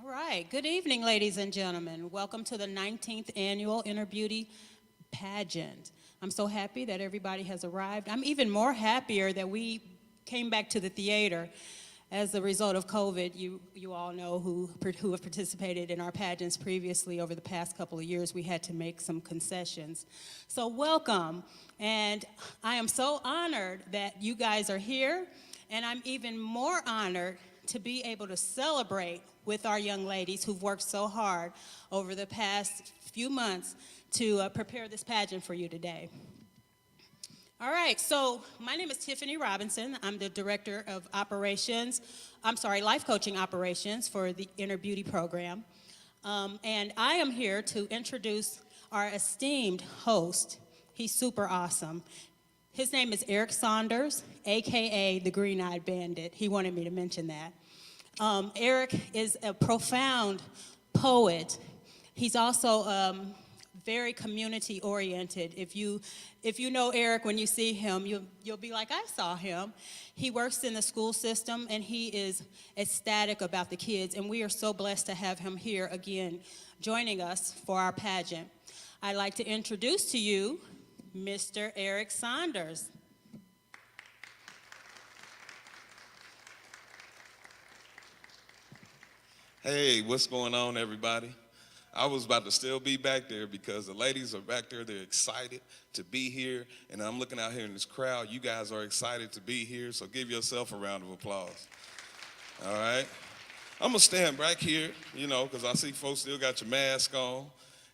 All right. Good evening, ladies and gentlemen. Welcome to the 19th Annual Inner Beauty Pageant. I'm so happy that everybody has arrived. I'm even more happier that we came back to the theater as a result of COVID. You all know who have participated in our pageants previously over the past couple of years. We had to make some concessions. So welcome. And I am so honored that you guys are here. And I'm even more honored to be able to celebrate with our young ladies who've worked so hard over the past few months to prepare this pageant for you today. All right, so my name is Tiffany Robinson. I'm the Director of Life Coaching Operations for the Inner Beauty Program. And I am here to introduce our esteemed host. He's super awesome. His name is Eric Saunders, AKA the Green-Eyed Bandit. He wanted me to mention that. Eric is a profound poet. He's also very community-oriented. If you know Eric, when you see him, you'll be like, I saw him. He works in the school system, and he is ecstatic about the kids, and we are so blessed to have him here again, joining us for our pageant. I'd like to introduce to you Mr. Eric Saunders. Hey, what's going on, everybody? I was about to still be back there because the ladies are back there. They're excited to be here. And I'm looking out here in this crowd. You guys are excited to be here, so give yourself a round of applause. All right? I'm going to stand back here, because I see folks still got your mask on.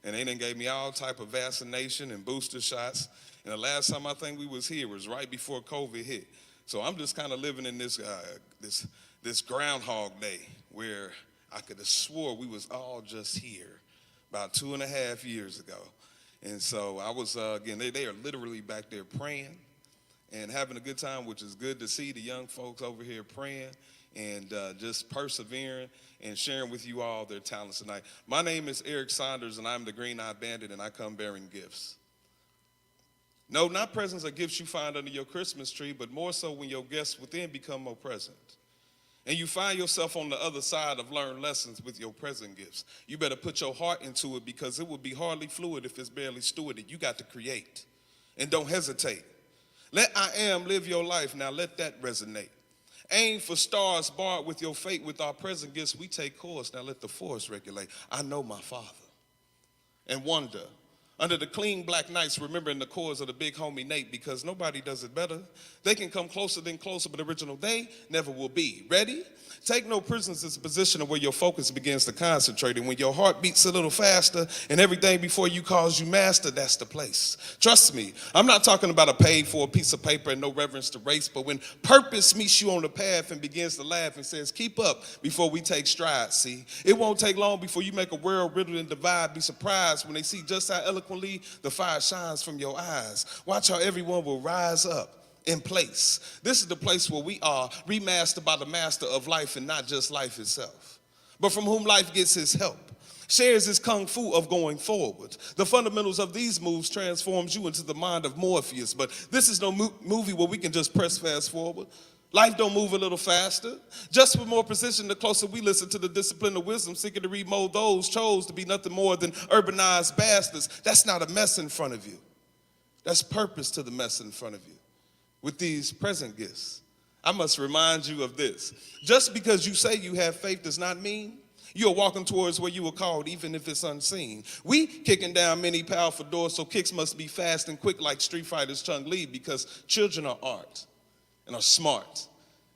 And they done gave me all type of vaccination and booster shots. And the last time I think we was here was right before COVID hit. So I'm just kind of living in this Groundhog Day where I could have swore we was all just here about 2.5 years ago. And so I was, again, they are literally back there praying and having a good time, which is good to see the young folks over here praying and just persevering and sharing with you all their talents tonight. My name is Eric Saunders, and I'm the Green-Eyed Bandit, and I come bearing gifts. No, not presents or gifts you find under your Christmas tree, but more so when your guests within become more present. And you find yourself on the other side of learned lessons with your present gifts. You better put your heart into it because it will be hardly fluid if it's barely stewarded. You got to create. And don't hesitate. Let I am live your life. Now let that resonate. Aim for stars barred with your fate. With our present gifts, we take course. Now let the force regulate. I know my Father. And wonder. Under the clean black nights, remembering the chords of the big homie Nate, because nobody does it better. They can come closer than closer, but original they never will be. Ready? Take no prisoners. It's a position of where your focus begins to concentrate. And when your heart beats a little faster and everything before you calls you master, that's the place. Trust me, I'm not talking about a paid for a piece of paper and no reverence to race, but when purpose meets you on the path and begins to laugh and says, keep up before we take strides, see? It won't take long before you make a world riddled and divide. Be surprised when they see just how eloquently the fire shines from your eyes. Watch how everyone will rise up in place. This is the place where we are remastered by the master of life and not just life itself, but from whom life gets his help. Shares his kung fu of going forward. The fundamentals of these moves transforms you into the mind of Morpheus, but this is no movie where we can just press fast forward. Life don't move a little faster. Just with more precision, the closer we listen to the discipline of wisdom, seeking to remold those chose to be nothing more than urbanized bastards. That's not a mess in front of you. That's purpose to the mess in front of you. With these present gifts, I must remind you of this. Just because you say you have faith does not mean you're walking towards where you were called, even if it's unseen. We kicking down many powerful doors, so kicks must be fast and quick like Street Fighter's Chung-Li, because children are art and are smart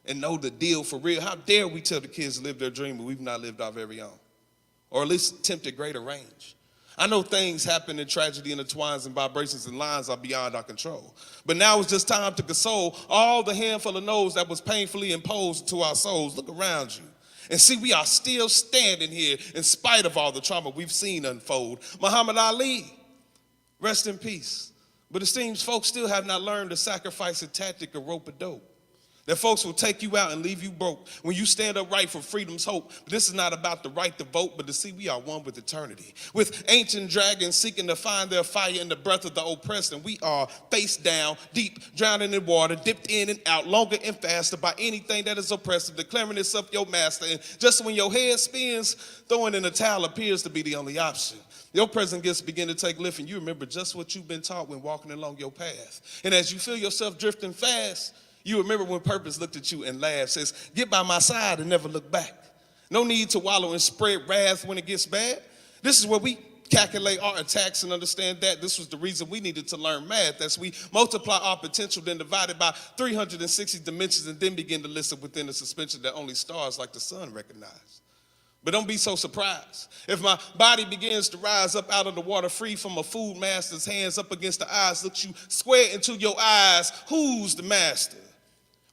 and know the deal for real. How dare we tell the kids to live their dream, but we've not lived our very own, or at least attempted greater range. I know things happen in tragedy intertwines and vibrations and lines are beyond our control. But now it's just time to console all the handful of no's that was painfully imposed to our souls. Look around you and see we are still standing here in spite of all the trauma we've seen unfold. Muhammad Ali, rest in peace. But it seems folks still have not learned to sacrifice a tactic or rope a dope. That folks will take you out and leave you broke when you stand up right for freedom's hope. But this is not about the right to vote, but to see we are one with eternity. With ancient dragons seeking to find their fire in the breath of the oppressed, and we are face down, deep, drowning in water, dipped in and out, longer and faster by anything that is oppressive, declaring itself your master. And just when your head spins, throwing in a towel appears to be the only option. Your present gifts begin to take lift, and you remember just what you've been taught when walking along your path. And as you feel yourself drifting fast, you remember when purpose looked at you and laughed, says, get by my side and never look back. No need to wallow and spread wrath when it gets bad. This is where we calculate our attacks and understand that this was the reason we needed to learn math, as we multiply our potential, then divide it by 360 dimensions, and then begin to listen within the suspension that only stars like the sun recognize. But don't be so surprised if my body begins to rise up out of the water, free from a food master's hands, up against the eyes, looks you square into your eyes. Who's the master?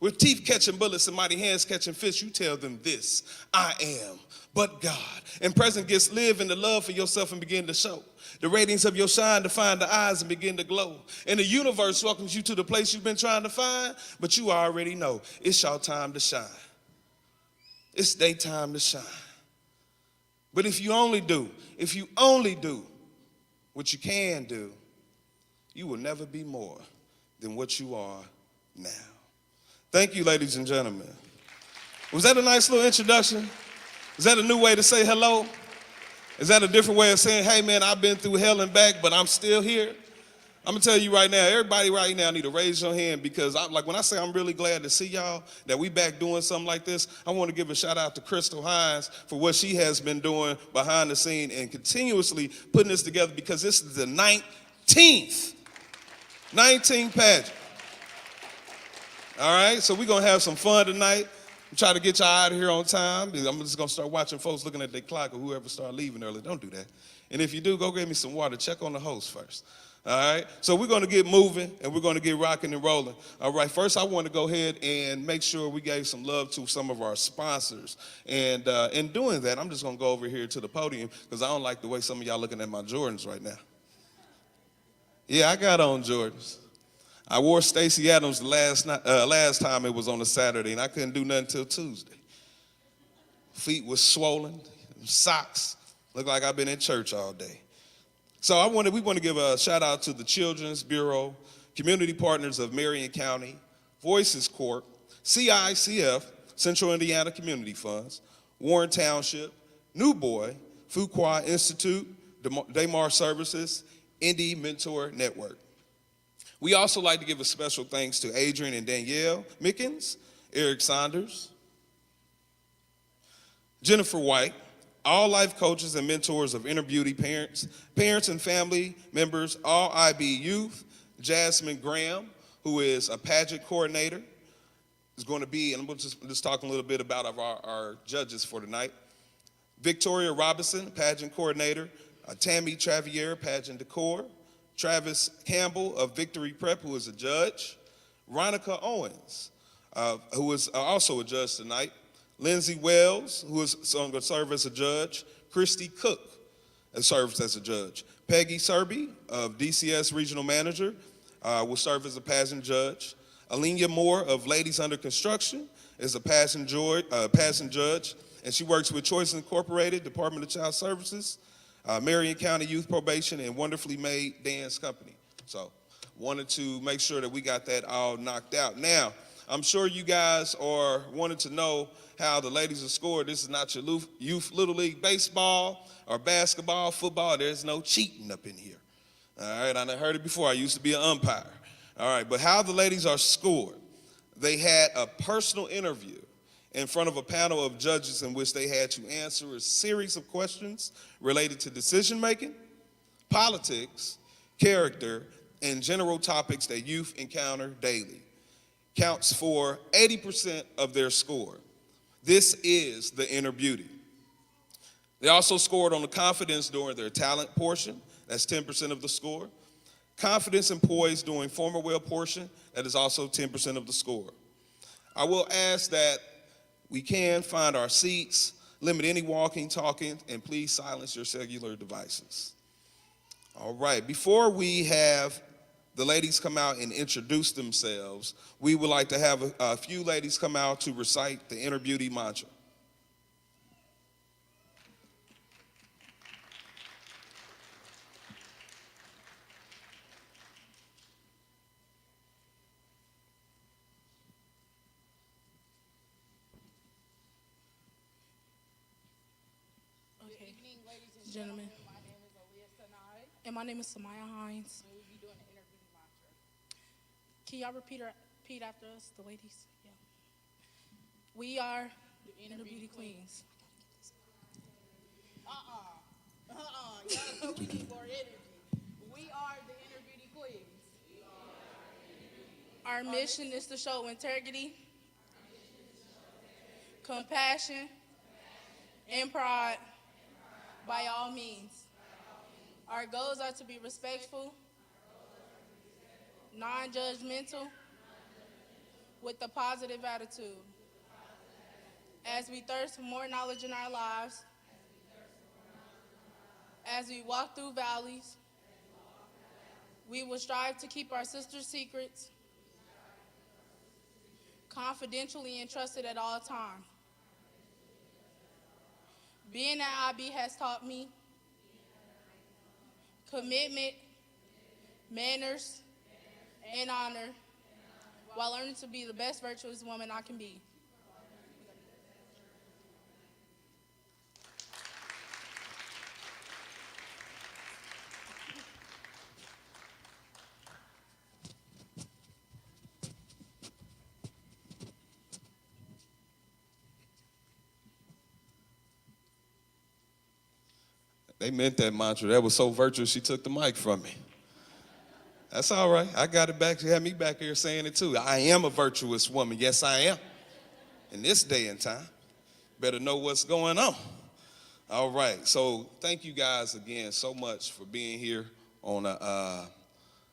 With teeth catching bullets and mighty hands catching fish, you tell them this: I am but God. And present gifts live in the love for yourself and begin to show. The radiance of your shine to find the eyes and begin to glow. And the universe welcomes you to the place you've been trying to find, but you already know it's your time to shine. It's their time to shine. But if you only do what you can do, you will never be more than what you are now. Thank you, ladies and gentlemen. Was that a nice little introduction? Is that a new way to say hello? Is that a different way of saying, hey man, I've been through hell and back, but I'm still here? I'm gonna tell you right now, everybody right now need to raise your hand, because when I say I'm really glad to see y'all, that we back doing something like this, I want to give a shout out to Crystal Hines for what she has been doing behind the scene and continuously putting this together, because this is the 19th pageant. All right, so we're gonna have some fun tonight. Try to get y'all out of here on time. I'm just gonna start watching folks looking at their clock, or whoever start leaving early. Don't do that. And if you do, go get me some water. Check on the host first. All right, so we're going to get moving and we're going to get rocking and rolling. All right, first I want to go ahead and make sure we gave some love to some of our sponsors. And in doing that, I'm just going to go over here to the podium, because I don't like the way some of y'all looking at my Jordans right now. Yeah, I got on Jordans. I wore Stacey Adams last time it was on a Saturday, and I couldn't do nothing until Tuesday. Feet was swollen, socks. Looked like I've been in church all day. So we want to give a shout out to the Children's Bureau, community partners of Marion County, Voices Corp, CICF, Central Indiana Community Funds, Warren Township, New Boy, Fuqua Institute, Damar Services, Indie Mentor Network. We also like to give a special thanks to Adrian and Danielle Mickens, Eric Saunders, Jennifer White, all life coaches and mentors of inner beauty parents and family members, all IB youth, Jasmine Graham, who is a pageant coordinator, is going to be, and we'll just talk a little bit about our judges for tonight. Victoria Robinson, pageant coordinator, Tammy Travier, pageant decor, Travis Campbell of Victory Prep, who is a judge, Ronica Owens, who is also a judge tonight, Lindsay Wells, who is going to serve as a judge, Christy Cook serves as a judge, Peggy Serby of DCS Regional Manager will serve as a pageant judge, Alenia Moore of Ladies Under Construction is a pageant judge, and she works with Choice Incorporated, Department of Child Services, Marion County Youth Probation, and Wonderfully Made Dance Company. So wanted to make sure that we got that all knocked out. Now, I'm sure you guys are wanting to know how the ladies are scored. This is not your youth Little League baseball or basketball, football. There's no cheating up in here. All right, I heard it before. I used to be an umpire. All right, but how the ladies are scored, they had a personal interview in front of a panel of judges in which they had to answer a series of questions related to decision-making, politics, character, and general topics that youth encounter daily. Counts for 80% of their score. This is the inner beauty. They also scored on the confidence during their talent portion. That's 10% of the score. Confidence and poise during former well portion. That is also 10% of the score. I will ask that we can find our seats, limit any walking, talking, and please silence your cellular devices. All right, before we have the ladies come out and introduce themselves, we would like to have a few ladies come out to recite the Inner Beauty mantra. Okay, gentlemen. And my name is Samaya Hines. Can y'all repeat after us, the ladies? Yeah. We are the Inner Beauty Queens. We need more energy. We are the Inner Beauty Queens. Our mission is to show integrity, compassion, and pride by all means. Our goals are to be respectful, non-judgmental, with a positive attitude. As we thirst for more knowledge in our lives, as we walk through valleys, we will strive to keep our sisters' secrets confidentially entrusted at all times. Being at IB has taught me commitment, manners, and honor, while learning to be the best virtuous woman I can be. They meant that mantra. That was so virtuous, she took the mic from me. That's all right. I got it back. She had me back here saying it too. I am a virtuous woman. Yes, I am. In this day and time, better know what's going on. All right. So thank you guys again so much for being here on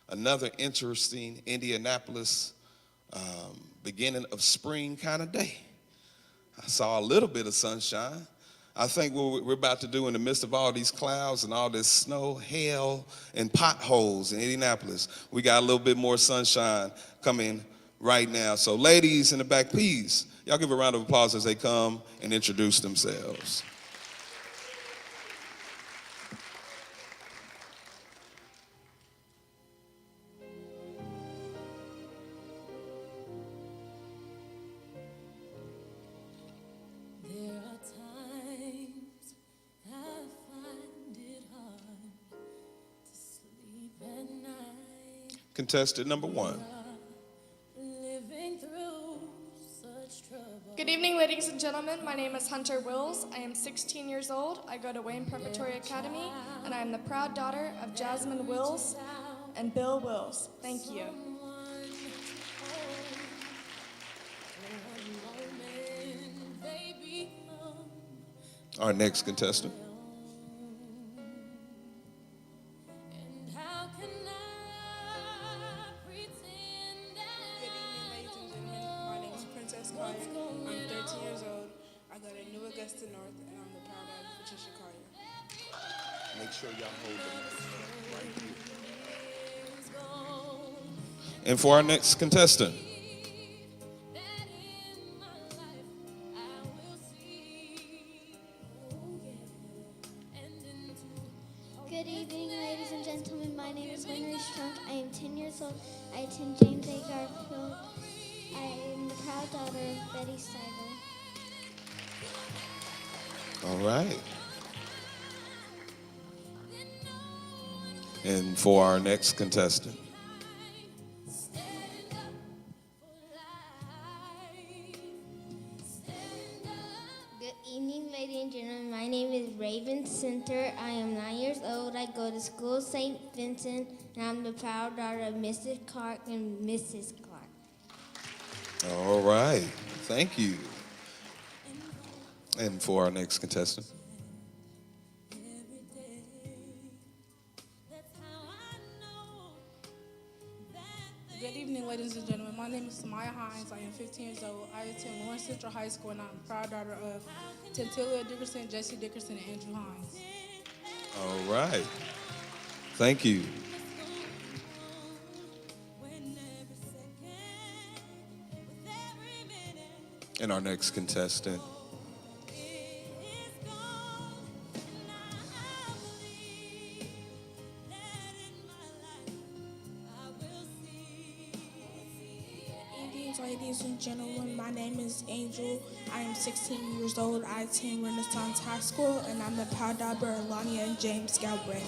another interesting Indianapolis beginning of spring kind of day. I saw a little bit of sunshine. I think what we're about to do in the midst of all these clouds and all this snow, hail, and potholes in Indianapolis, we got a little bit more sunshine coming right now. So ladies in the back, please, y'all give a round of applause as they come and introduce themselves. There are times I find it hard to sleep at night, Contestant number one. living through such trouble. Good evening, ladies and gentlemen. My name is Hunter Wills. I am 16 years old. I go to Wayne Preparatory Academy, and I am the proud daughter of Jasmine Wills and Bill Wills. Thank you. Our next contestant. And how can I pretend Good evening, ladies and gentlemen. My name is Princess Collier. I'm 13 years old. I go to New Augusta North, and I'm the proud daughter of Patricia Collier. Make sure y'all hold them right here. And for our next contestant. that in my life I will see? Oh, yeah. And into Good evening, ladies and gentlemen. My name is Winry Strunk. I am 10 years old. I attend James A. Garfield. I am the proud daughter of Betty Stiver. All right. And for our next contestant. stand up for life. Stand up. Good evening, ladies and gentlemen. My name is Raven Center. I am 9 years old. I go to school St. Vincent, and I'm the proud daughter of Mrs. Clark and Mrs. Clark. All right. Thank you. And for our next contestant. That's how I know that Good evening, ladies and gentlemen. My name is Samaya Hines. I am 15 years old. I attend Lawrence Central High School, and I'm the proud daughter of Tentilia Dickerson, Jesse Dickerson, and Andrew Hines. All right. Thank you. And our next contestant. Evenings, ladies and gentlemen, my name is Angel. I am 16 years old. I attend Renaissance High School, and I'm the proud daughter of Lonnie and James Galbraith.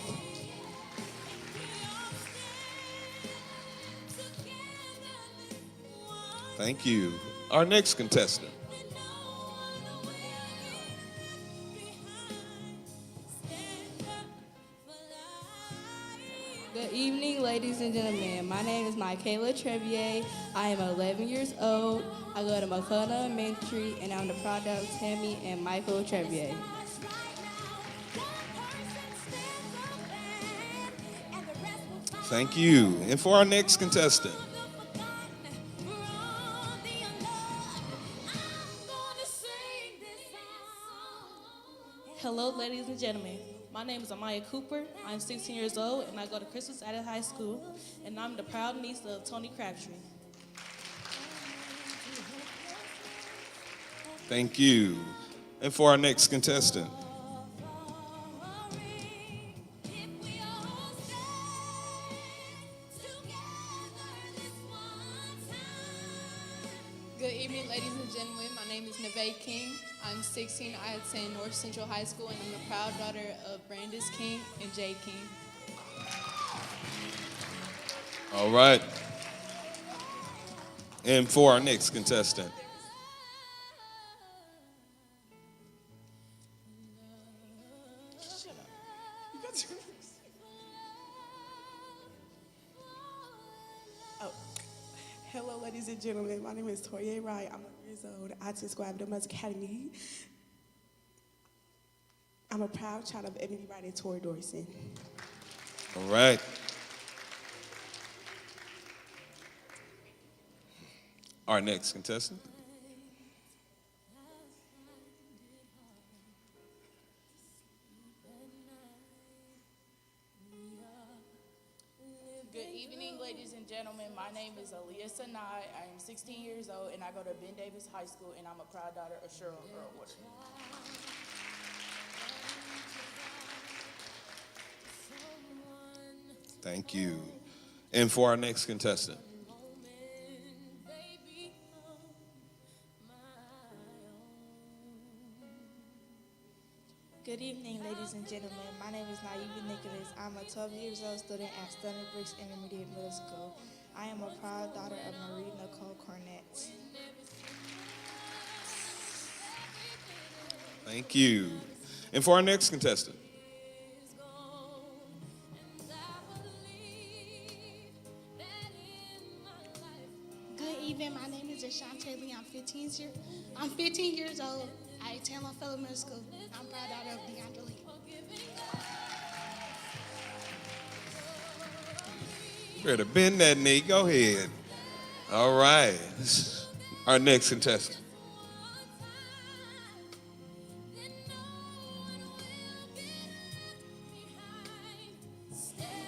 Thank you. Our next contestant. Good evening, ladies and gentlemen. My name is Michaela Trevier. I am 11 years old. I go to McCullough Elementary, and I'm the proud daughter of Tammy and Michael Trevier. Thank you. And for our next contestant. Hello, ladies and gentlemen. My name is Amaya Cooper. I'm 16 years old, and I go to Christmas Added High School, and I'm the proud niece of Tony Crabtree. Thank you. And for our next contestant. Good evening, ladies and gentlemen. My name is Neve King. I'm 16. I attend North Central High School, and I'm the proud daughter of Brandis King and Jay King. All right. And for our next contestant. Oh, hello, ladies and gentlemen. My name is Toya Wright. I'm 11 years old. I attend School at Domestic Academy. I'm a proud child of Ebony Wright and Tori Dorson. All right. Our next contestant. Good evening, ladies and gentlemen. My name is Aaliyah Sanai. I am 16 years old, and I go to Ben Davis High School, and I'm a proud daughter of Cheryl Earl Wood. Thank you. And for our next contestant. Good evening, ladies and gentlemen. My name is Naiva Nicholas. I'm a 12 years old student at Stony Brooks Intermediate Middle School. I am a proud daughter of Marie Nicole Cornett. Thank you. And for our next contestant. Good evening. My name is Ashante Lee. I'm 15 years old. I attend Longfellow Middle School. I'm proud daughter of DeAndre Lee. You better bend that knee. Go ahead. All right. Our next contestant.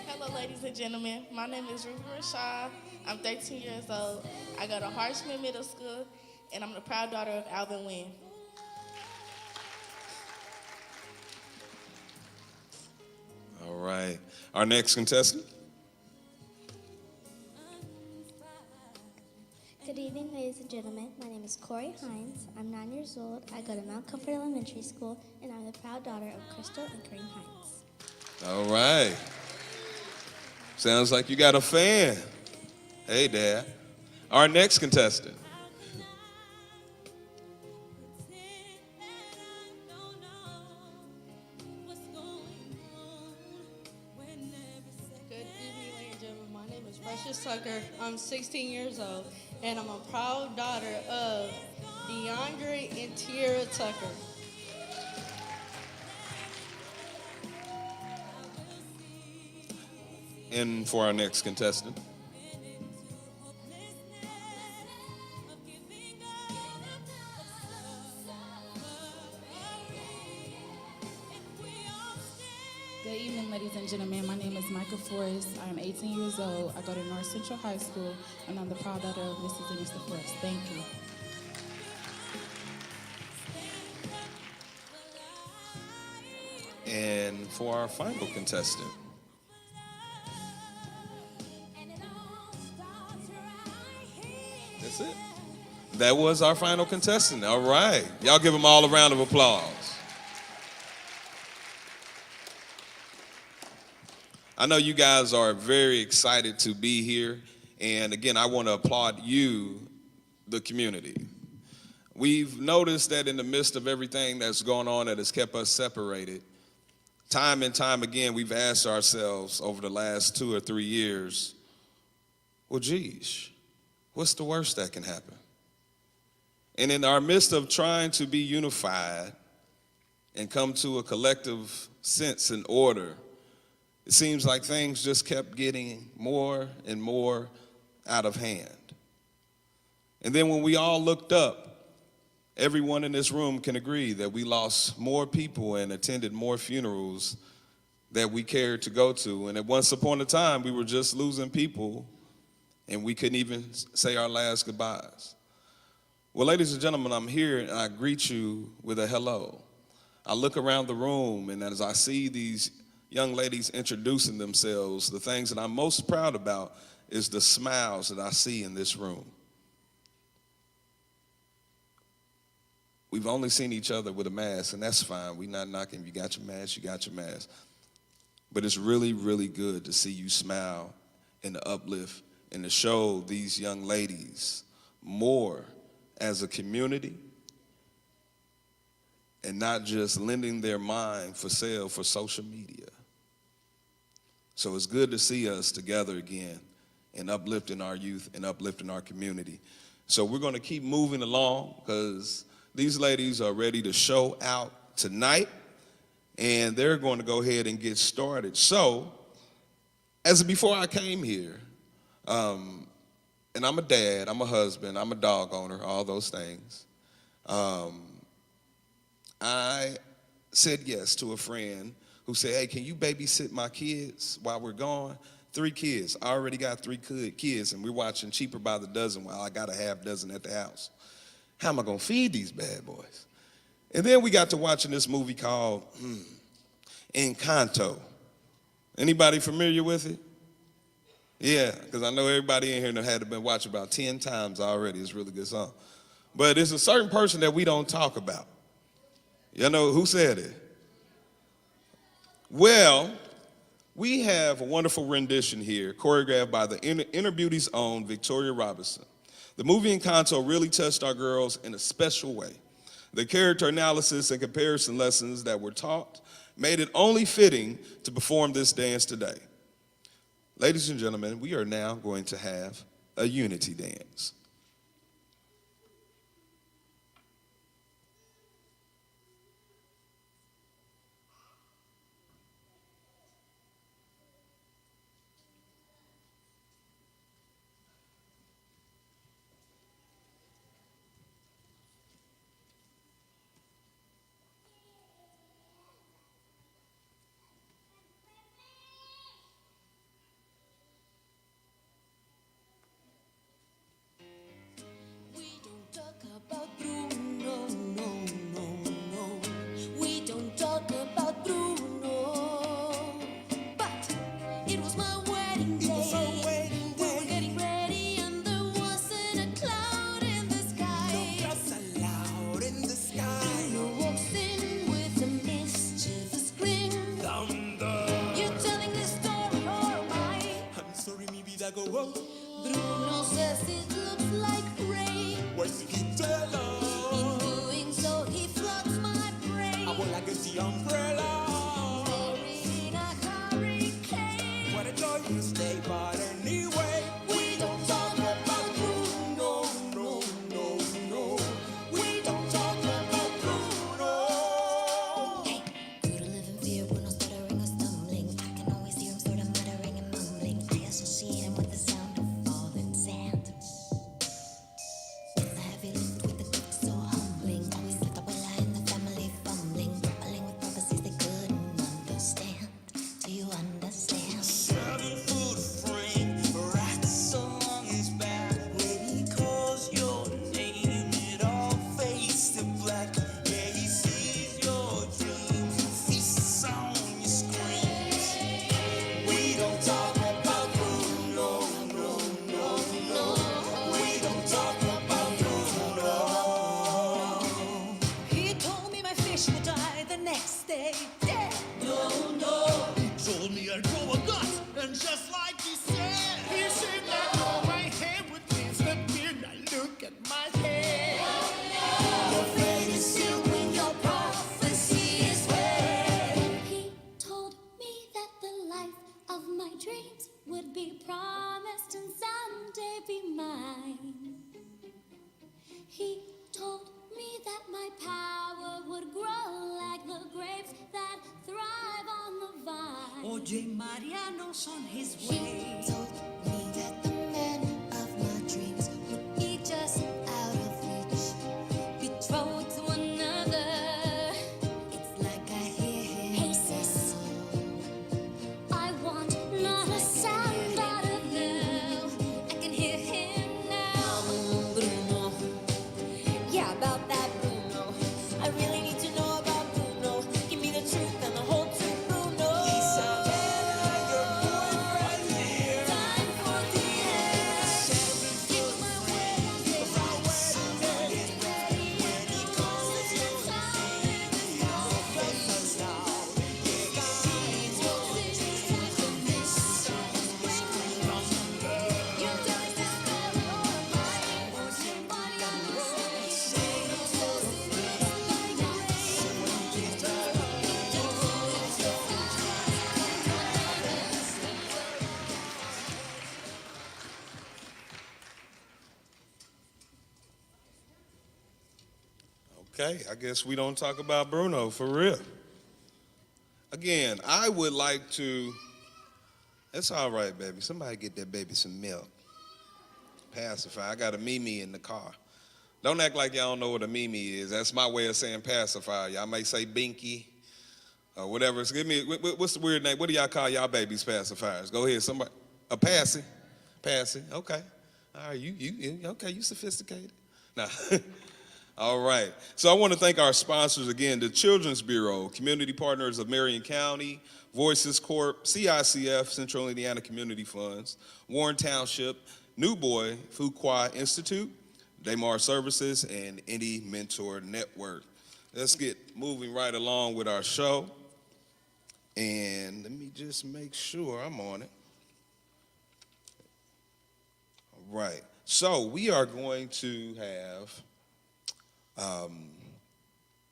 Hello, ladies and gentlemen. My name is Ruby Rashad. I'm 13 years old. I go to Harshman Middle School, and I'm the proud daughter of Alvin Wynn. All right. Our next contestant. Good evening, ladies and gentlemen. My name is Corey Hines. I'm 9 years old. I go to Mount Comfort Elementary School, and I'm the proud daughter of Crystal and Kareem Hines. All right. Sounds like you got a fan. Hey, Dad. Our next contestant. Good evening, ladies and gentlemen. My name is Precious Tucker. I'm 16 years old, and I'm a proud daughter of DeAndre and Tiara Tucker. And for our next contestant. Good evening, ladies and gentlemen. My name is Michael Forrest. I am 18 years old. I go to North Central High School, and I'm the proud daughter of Mrs. and Mr. Forrest. Thank you. And for our final contestant, that's it. That was our final contestant. All right. Y'all give them all a round of applause. I know you guys are very excited to be here. And again, I want to applaud you, the community. We've noticed that in the midst of everything that's going on that has kept us separated, time and time again, we've asked ourselves over the last 2 or 3 years, well, geez, what's the worst that can happen? And in our midst of trying to be unified and come to a collective sense and order, it seems like things just kept getting more and more out of hand. And then when we all looked up, everyone in this room can agree that we lost more people and attended more funerals that we cared to go to. And at once upon a time, we were just losing people and we couldn't even say our last goodbyes. Well, ladies and gentlemen, I'm here and I greet you with a hello. I look around the room, and as I see these young ladies introducing themselves, the things that I'm most proud about is the smiles that I see in this room. We've only seen each other with a mask, and that's fine. We're not knocking. You got your mask, you got your mask. But it's really, really good to see you smile and to uplift and to show these young ladies more as a community and not just lending their mind for sale for social media. So it's good to see us together again and uplifting our youth and uplifting our community. So we're going to keep moving along because these ladies are ready to show out tonight, and they're going to go ahead and get started. So, before I came here, and I'm a dad, I'm a husband, I'm a dog owner, all those things. I said yes to a friend who said, hey, can you babysit my kids while we're gone? 3 kids. I already got 3 kids, and we're watching Cheaper by the Dozen while I got a half dozen at the house. How am I going to feed these bad boys? And then we got to watching this movie called Encanto. Anybody familiar with it? Yeah, because I know everybody in here had been watching about 10 times already. It's a really good song. But there's a certain person that we don't talk about. You know, who said it? Well, we have a wonderful rendition here, choreographed by the Inner Beauty's own Victoria Robinson. The movie Encanto really touched our girls in a special way. The character analysis and comparison lessons that were taught made it only fitting to perform this dance today. Ladies and gentlemen, we are now going to have a unity dance. Bruno says it looks like rain. In doing so, he floods my brain. We're in a hurricane. What a joy to stay, but anyway. We don't talk about Bruno, no, no, no. We don't talk about Bruno. Hey, Bruno live in fear, Bruno stuttering or stumbling. I can always hear him sort of muttering and mumbling. I associate him with the sound of falling sand. stay dead. No, no. He told me I'd grow a nut, and just like he said, he said that all my hair would disappear. Now look at my hair. Your fate is sealed when your prophecy is read. He told me that the life of my dreams would be promised and someday be mine. He told me that my power would grow like the grapes that thrive on the vine. Oye, Mariano's on his way. He told me that the man of my dreams would be just out of reach, betrothed to another. It's like I hear him. Hey sis, I want not a sound but a blue. I can hear him now. Bruno. Yeah, about that Bruno. I really need to know about Bruno. Give me the truth and the whole truth, Bruno. He's a man, your boyfriend here. Time for the end. 7 foot man, it's our wedding day. When he calls us, you'll see our faces now. Yeah, God's going to this song. You're telling this girl you're mine. Won't anybody Okay, I guess we don't talk about Bruno for real. Again, I would like to, it's all right, baby. Somebody get that baby some milk. Pacify. I got a Mimi in the car. Don't act like y'all don't know what a Mimi is. That's my way of saying pacify. Y'all may say Binky or whatever. So give me, what's the weird name? What do y'all call y'all babies pacifiers? Go ahead, somebody. A Passy. Passy, okay. All right, okay, you sophisticated. Nah. All right. So I want to thank our sponsors again, the Children's Bureau, Community Partners of Marion County, Voices Corp., CICF, Central Indiana Community Funds, Warren Township, New Boy, Fuqua Institute, Daymar Services, and Indie Mentor Network. Let's get moving right along with our show. And let me just make sure I'm on it. All right. So we are going to have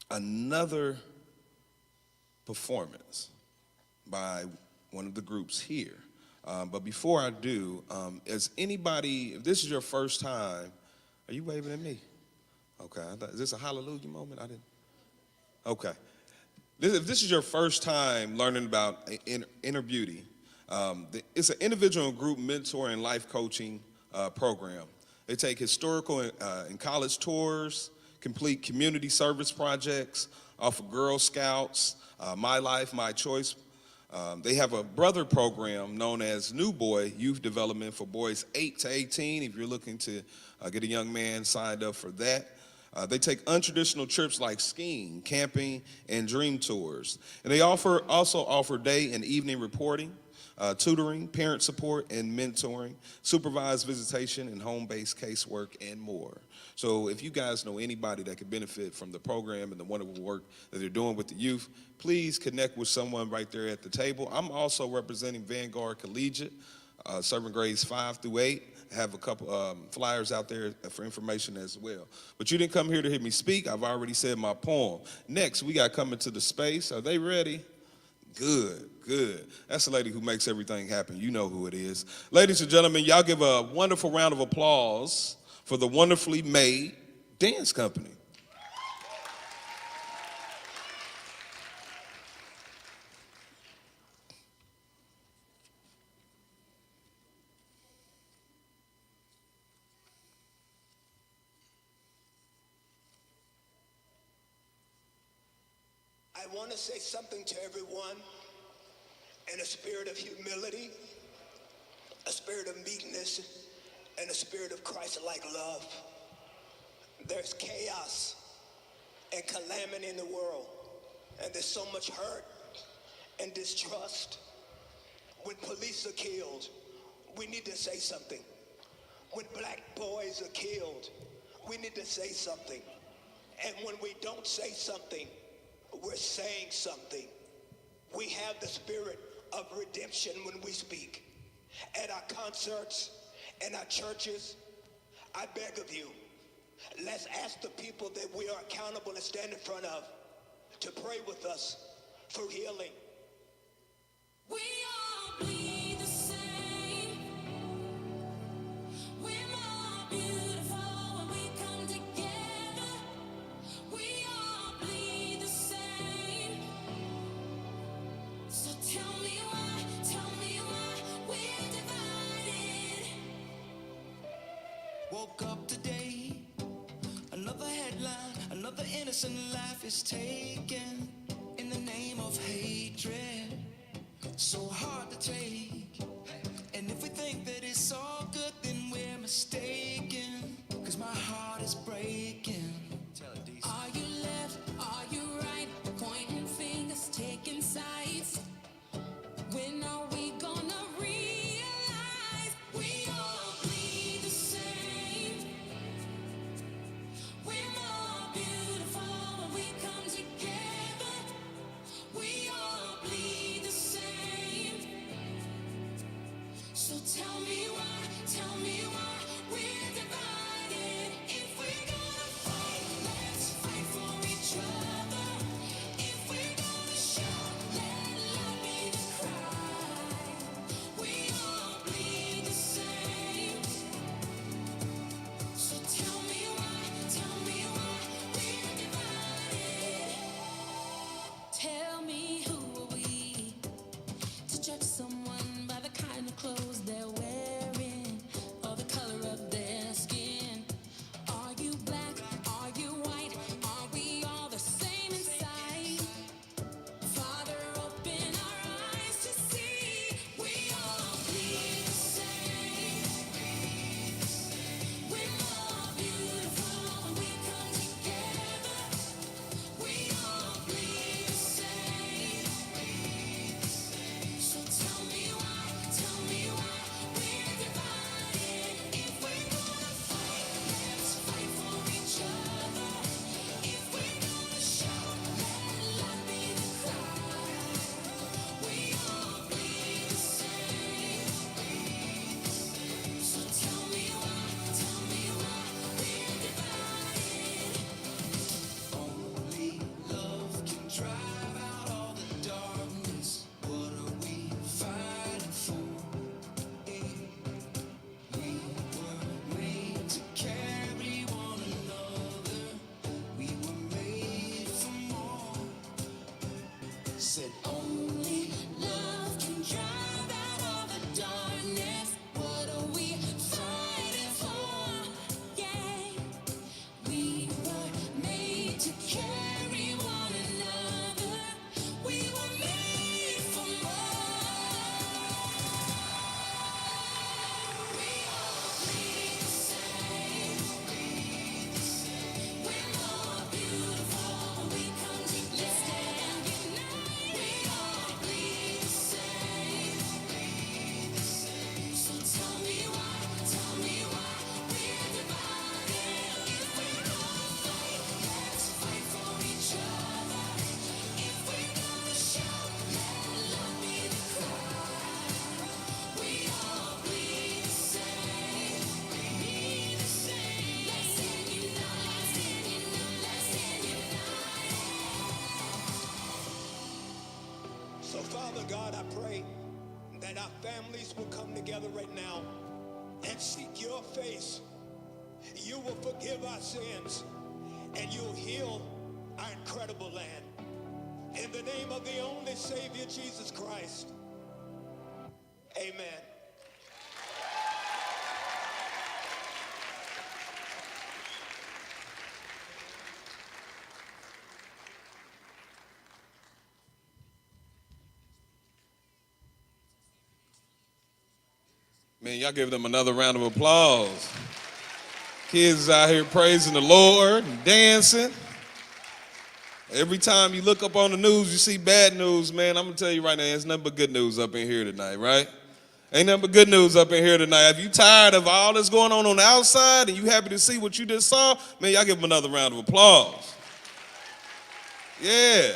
another performance by one of the groups here. But before I do, is anybody, if this is your first time, are you waving at me? Okay, is this a hallelujah moment? I didn't. Okay. If this is your first time learning about inner beauty, it's an individual and group mentor and life coaching program. They take historical and college tours, complete community service projects, offer Girl Scouts, My Life, My Choice. They have a brother program known as New Boy Youth Development for boys 8 to 18, if you're looking to get a young man signed up for that. They take untraditional trips like skiing, camping, and dream tours. And they also offer day and evening reporting, tutoring, parent support, and mentoring, supervised visitation, and home-based casework, and more. So if you guys know anybody that could benefit from the program and the wonderful work that they're doing with the youth, please connect with someone right there at the table. I'm also representing Vanguard Collegiate, serving grades 5 through 8. I have a couple flyers out there for information as well. But you didn't come here to hear me speak. I've already said my poem. Next, we got Coming to the Space. Are they ready? Good, good. That's the lady who makes everything happen. You know who it is. Ladies and gentlemen, y'all give a wonderful round of applause for the Wonderfully Made Dance Company. I want to say something to everyone in a spirit of humility, a spirit of meekness, and a spirit of Christ-like love. There's chaos and calamity in the world, and there's so much hurt and distrust. When police are killed, we need to say something. When black boys are killed, we need to say something. And when we don't say something, we're saying something. We have the spirit of redemption when we speak. At our concerts, in our churches, I beg of you, let's ask the people that we are accountable to stand in front of to pray with us for healing. We all bleed the same. We're more beautiful when we come together. We all bleed the same. So tell me why we're divided. Woke up today, another headline, another innocent life is taken in the name of hatred. So hard to take. And if we think that it's all good, then we're mistaken. Cause my heart is breaking. Are you left? Are you right? Pointing fingers, taking sides. When are we gonna realize we all bleed the same? We're more beautiful when we come together. We all bleed the same. So tell me why we're divided. If we're gonna fight, let's fight for each other. If we're gonna shout, let love be the cry. We all bleed the same. So tell me why we're divided. Tell me who are we to judge someone by the kind of clothes they're wearing or the color of their skin? Are you black? Are you white? Are we all the same inside? Father, open our eyes to see we all bleed the same. We're more beautiful when we come together. We all bleed the same. So tell me why we're divided. If we're gonna fight, let's fight for each other. If we're gonna shout, let love be the cry. We all bleed the same. So tell me why we're divided. Only love can drive out all the darkness. What are we fighting for? We were made to carry one another. We were made for more. Said Only love can drive out all the darkness. What are we fighting for? Yeah, we were made to carry one another. We were made for more. We all bleed the same. We're more beautiful when we come together. We all bleed the same. So tell me why we're divided. If we're gonna fight, let's fight for each other. If we're gonna shout, let love be the cry. We all bleed the same. Bleed the same. Let's stand united. Let's stand united. So, Father God, I pray that our families will come together right now and seek your face. You will forgive our sins and you'll heal our incredible land. In the name of the only Savior, Jesus Christ. Amen. Man, y'all give them another round of applause. Kids out here praising the Lord and dancing. Every time you look up on the news, you see bad news, man. I'm going to tell you right now, there's nothing but good news up in here tonight, right? Ain't nothing but good news up in here tonight. If you tired of all that's going on the outside and you happy to see what you just saw, man, y'all give them another round of applause. Yeah.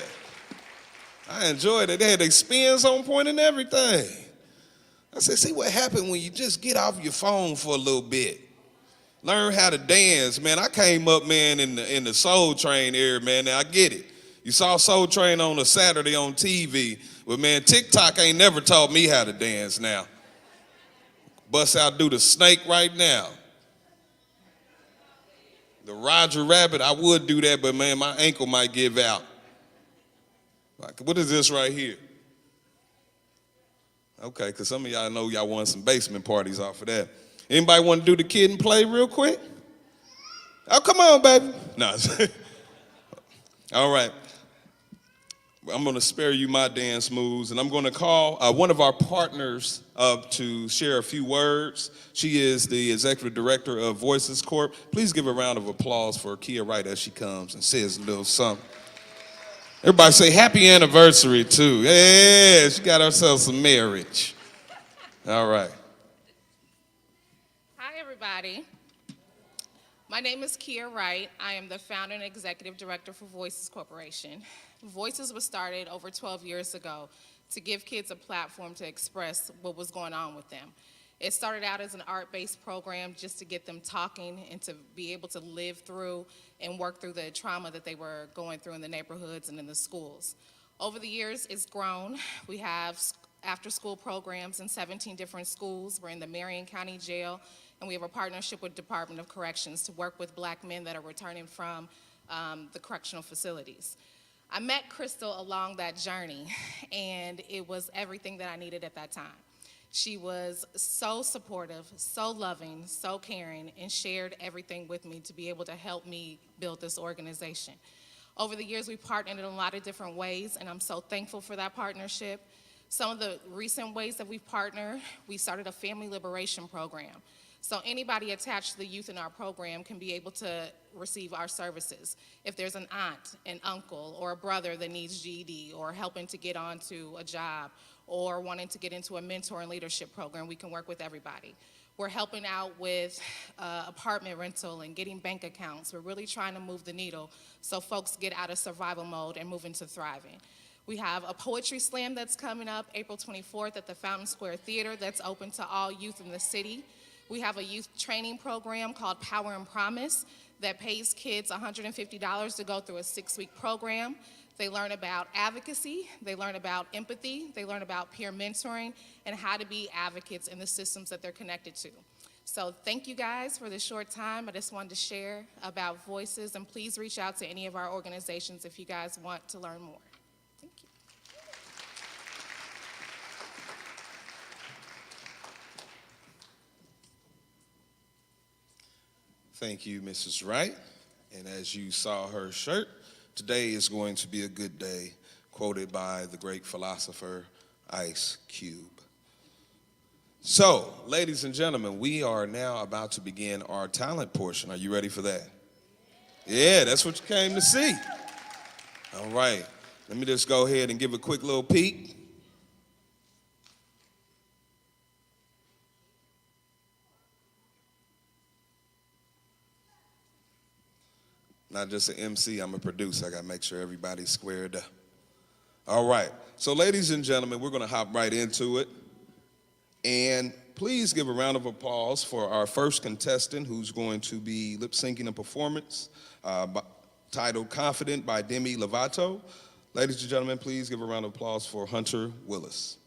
I enjoyed it. They had their spins on point and everything. I said, see what happened when you just get off your phone for a little bit. Learn how to dance, man. I came up, man, in the Soul Train era, man. Now I get it. You saw Soul Train on a Saturday on TV, but man, TikTok ain't never taught me how to dance now. Bust out, do the snake right now. The Roger Rabbit, I would do that, but man, my ankle might give out. Like, what is this right here? Okay, because some of y'all know y'all want some basement parties off of that. Anybody want to do the kid and play real quick? Oh, come on, baby. No. All right. I'm going to spare you my dance moves, and I'm going to call one of our partners up to share a few words. She is the executive director of Voices Corp. Please give a round of applause for Kia Wright as she comes and says a little something. Everybody say happy anniversary, too. Yeah, she got herself some marriage. All right. Hi, everybody. My name is Kia Wright. I am the founder and executive director for Voices Corporation. Voices was started over 12 years ago to give kids a platform to express what was going on with them. It started out as an art-based program just to get them talking and to be able to live through and work through the trauma that they were going through in the neighborhoods and in the schools. Over the years, it's grown. We have after-school programs in 17 different schools. We're in the Marion County Jail, and we have a partnership with Department of Corrections to work with black men that are returning from the correctional facilities. I met Crystal along that journey, and it was everything that I needed at that time. She was so supportive, so loving, so caring, and shared everything with me to be able to help me build this organization. Over the years, we've partnered in a lot of different ways, and I'm so thankful for that partnership. Some of the recent ways that we've partnered, we started a family liberation program. So anybody attached to the youth in our program can be able to receive our services. If there's an aunt, an uncle, or a brother that needs GED, or helping to get onto a job, or wanting to get into a mentor and leadership program, we can work with everybody. We're helping out with apartment rental and getting bank accounts. We're really trying to move the needle so folks get out of survival mode and move into thriving. We have a poetry slam that's coming up April 24th at the Fountain Square Theater that's open to all youth in the city. We have a youth training program called Power and Promise that pays kids $150 to go through a 6-week program. They learn about advocacy, they learn about empathy, they learn about peer mentoring, and how to be advocates in the systems that they're connected to. So thank you guys for this short time. I just wanted to share about Voices, and please reach out to any of our organizations if you guys want to learn more. Thank you. Thank you, Mrs. Wright. And as you saw her shirt, today is going to be a good day, quoted by the great philosopher Ice Cube. So, ladies and gentlemen, we are now about to begin our talent portion. Are you ready for that? Yeah, that's what you came to see. All right, let me just go ahead and give a quick little peek. Not just an MC, I'm a producer. I got to make sure everybody's squared up. All right. So, ladies and gentlemen, we're going to hop right into it. And please give a round of applause for our first contestant who's going to be lip-syncing a performance titled Confident by Demi Lovato. Ladies and gentlemen, please give a round of applause for Hunter Wills.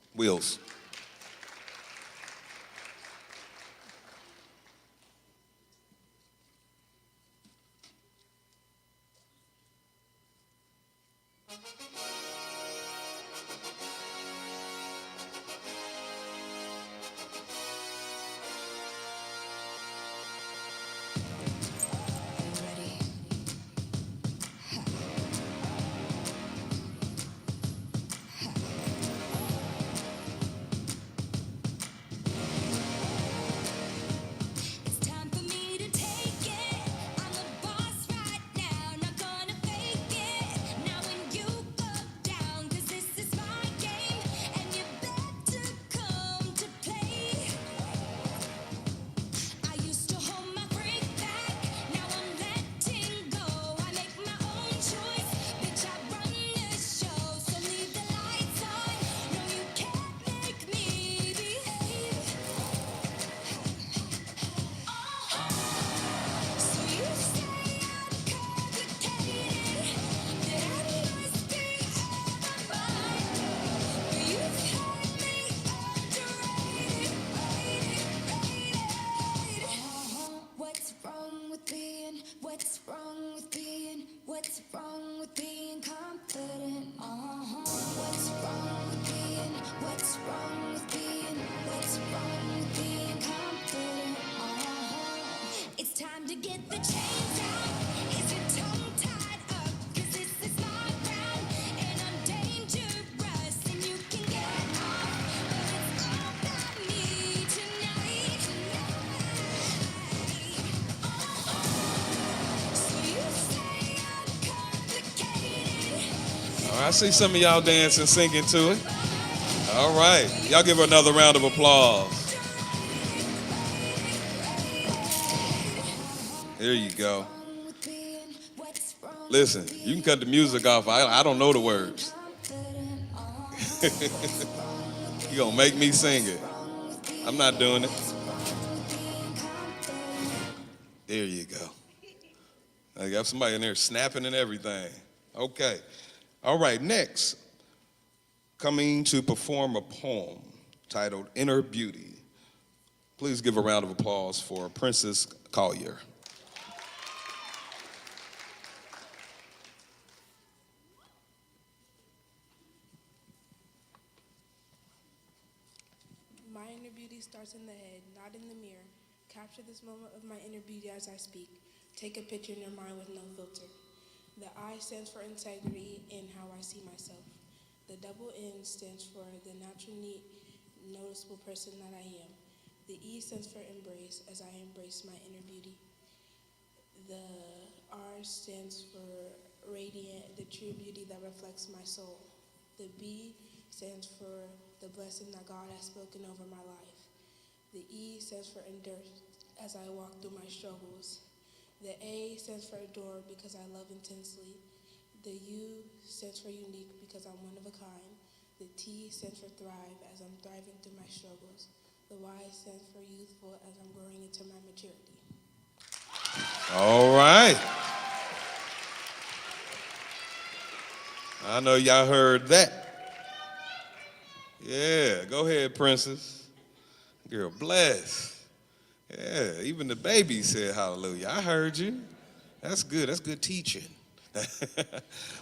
All right, I see some of y'all dancing, singing to it. All right. Y'all give her another round of applause. Here you go. Listen, you can cut the music off. I don't know the words. You gonna make me sing it. I'm not doing it. There you go. I got somebody in there snapping and everything. Okay. All right, next, coming to perform a poem titled Inner Beauty. Please give a round of applause for Princess Collier. My inner beauty starts in the head, not in the mirror. Capture this moment of my inner beauty as I speak. Take a picture in your mind with no filter. The I stands for integrity in how I see myself. The double N stands for the natural, neat, noticeable person that I am. The E stands for embrace, as I embrace my inner beauty. The R stands for radiant, the true beauty that reflects my soul. The B stands for the blessing that God has spoken over my life. The E stands for endurance as I walk through my struggles. The A stands for adore because I love intensely. The U stands for unique because I'm one of a kind. The T stands for thrive as I'm thriving through my struggles. The Y stands for youthful as I'm growing into my maturity. All right. I know y'all heard that. Yeah, go ahead, Princess. Girl, bless. Yeah, even the baby said hallelujah. I heard you. That's good. That's good teaching.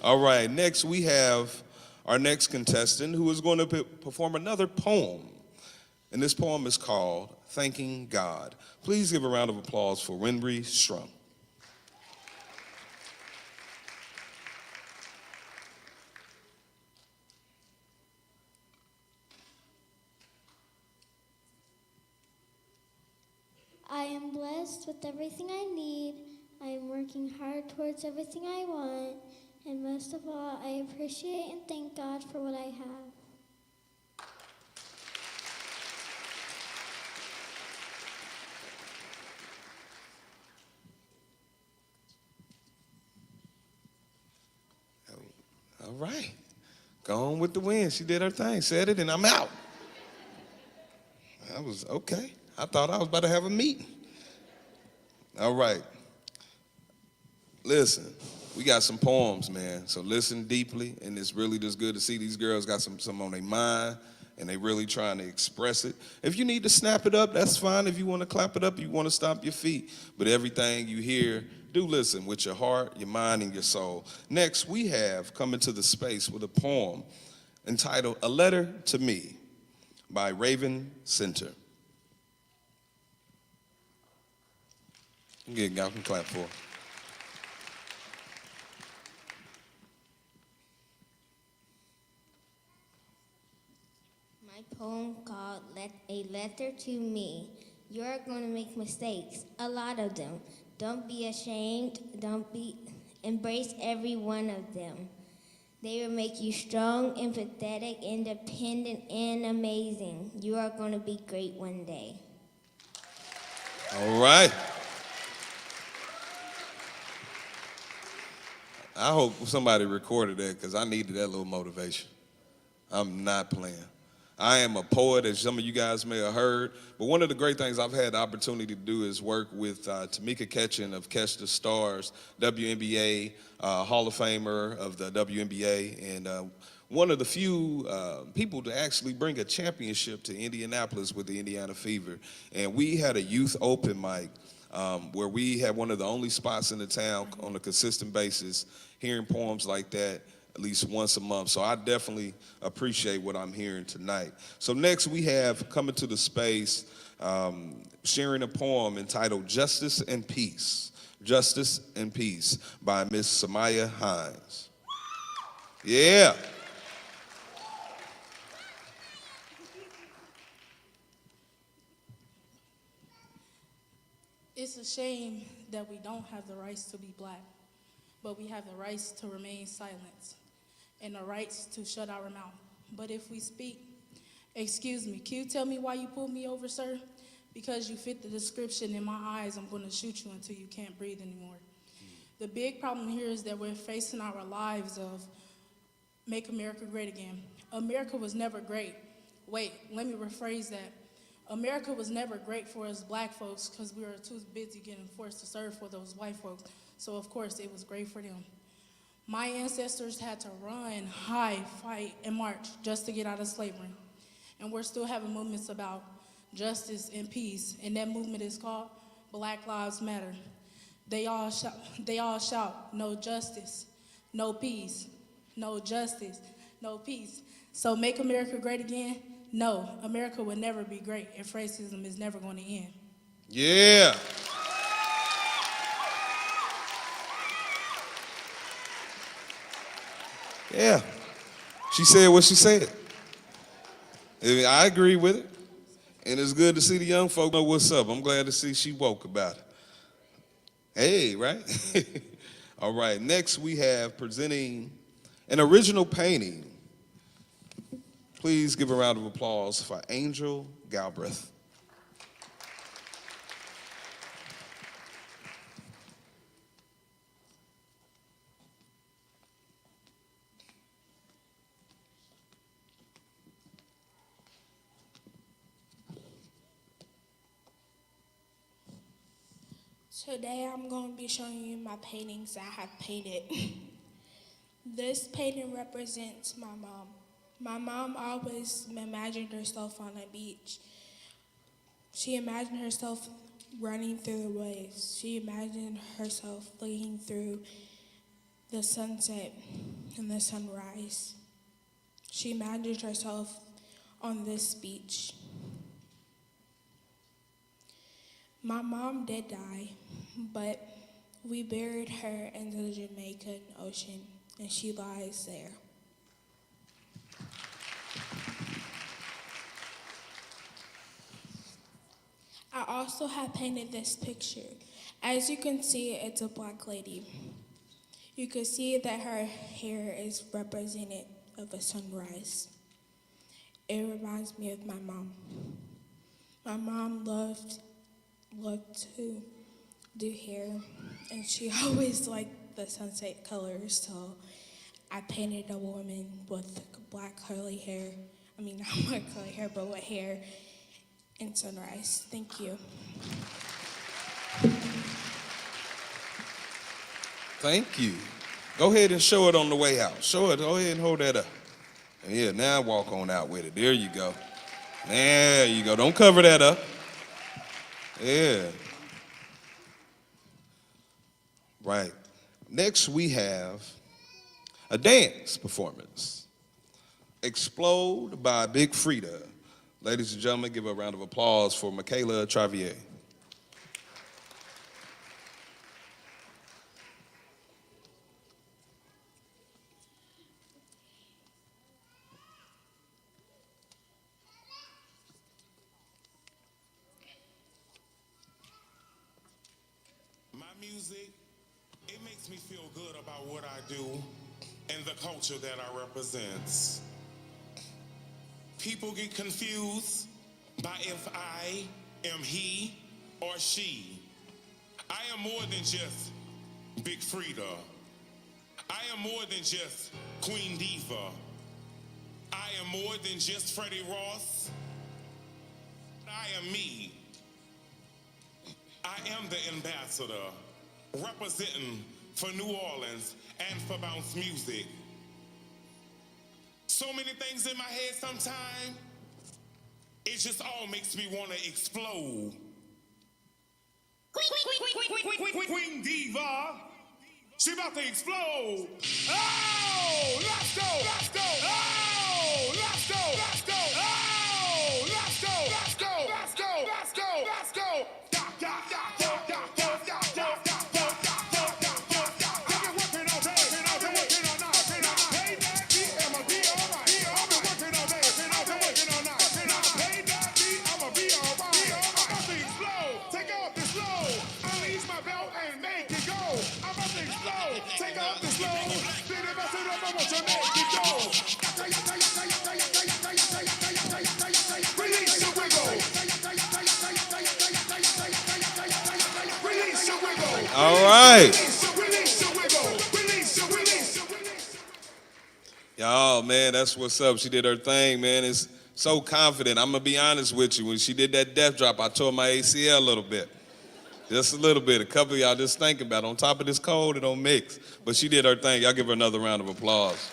All right, next we have our next contestant who is going to perform another poem. And this poem is called Thanking God. Please give a round of applause for Winry Strum. I am blessed with everything I need. I am working hard towards everything I want. And most of all, I appreciate and thank God for what I have. All right. Go on with the wind. She did her thing, said it, and I'm out. I was okay. I thought I was about to have a meeting. All right. Listen, we got some poems, man. So listen deeply, and it's really just good to see these girls got some on their mind, and they really trying to express it. If you need to snap it up, that's fine. If you want to clap it up, you want to stomp your feet. But everything you hear, do listen with your heart, your mind, and your soul. Next, we have come into the space with a poem entitled A Letter to Me by Raven Center. Again, y'all can clap for her. My poem called A Letter to Me. You're going to make mistakes, a lot of them. Don't be ashamed, embrace every one of them. They will make you strong, empathetic, independent, and amazing. You are going to be great one day. All right. I hope somebody recorded that because I needed that little motivation. I'm not playing. I am a poet, as some of you guys may have heard, but one of the great things I've had the opportunity to do is work with Tamika Ketchen of Catch the Stars, WNBA, Hall of Famer of the WNBA, and one of the few people to actually bring a championship to Indianapolis with the Indiana Fever. And we had a youth open mic where we had one of the only spots in the town on a consistent basis hearing poems like that at least once a month. So I definitely appreciate what I'm hearing tonight. So next we have coming to the space, sharing a poem entitled Justice and Peace. Justice and Peace by Miss Samaya Hines. Yeah. It's a shame that we don't have the rights to be black, but we have the rights to remain silent. and the rights to shut our mouth. But if we speak, excuse me, can you tell me why you pulled me over, sir? Because you fit the description in my eyes, I'm going to shoot you until you can't breathe anymore. The big problem here is that we're facing our lives of make America great again. America was never great. Wait, let me rephrase that. America was never great for us black folks because we were too busy getting forced to serve for those white folks. So of course it was great for them. My ancestors had to run, hide, fight, and march just to get out of slavery. And we're still having movements about justice and peace, and that movement is called Black Lives Matter. They all shout, no justice, no peace, no justice, no peace. So make America great again? No, America will never be great if racism is never going to end. Yeah. Yeah. She said what she said. I agree with it. And it's good to see the young folk know what's up. I'm glad to see she woke about it. Hey, right? All right, next we have presenting an original painting. Please give a round of applause for Angel Galbraith. Today I'm going to be showing you my paintings I have painted. This painting represents my mom. My mom always imagined herself on a beach. She imagined herself running through the waves. She imagined herself looking through the sunset and the sunrise. She imagined herself on this beach. My mom did die, but we buried her in the Jamaican Ocean, and she lies there. I also have painted this picture. As you can see, it's a black lady. You can see that her hair is representative of a sunrise. It reminds me of my mom. My mom loved to do hair, and she always liked the sunset colors, so I painted a woman with black curly hair. I mean, not black curly hair, but with hair and sunrise. Thank you. Thank you. Go ahead and show it on the way out. Show it. Go ahead and hold that up. Yeah, now walk on out with it. There you go. There you go. Don't cover that up. Yeah. Right. Next, we have a dance performance. Explode by Big Frida. Ladies and gentlemen, give a round of applause for Michaela Travier. My music, it makes me feel good about what I do and the culture that I represent. People get confused by if I am he or she. I am more than just Big Frida. I am more than just Queen Diva. I am more than just Freddie Ross. I am me. I am the ambassador representing for New Orleans and for bounce music. So many things in my head sometimes, it just all makes me want to explode. Queen Diva, she about to explode. Oh, let's go, let's go. Oh, let's go, let's go. Oh, let's go, let's go, let's go, let's go, let's go. Take off the slow. Think about it, I want your neck to go. right. Y'all, man, that's what's up. She did her thing, man. It's so confident. I'm going to be honest with you. When she did that death drop, I tore my ACL a little bit. Just a little bit. A couple of y'all just thinking about it. On top of this cold, it don't mix. But she did her thing. Y'all give her another round of applause.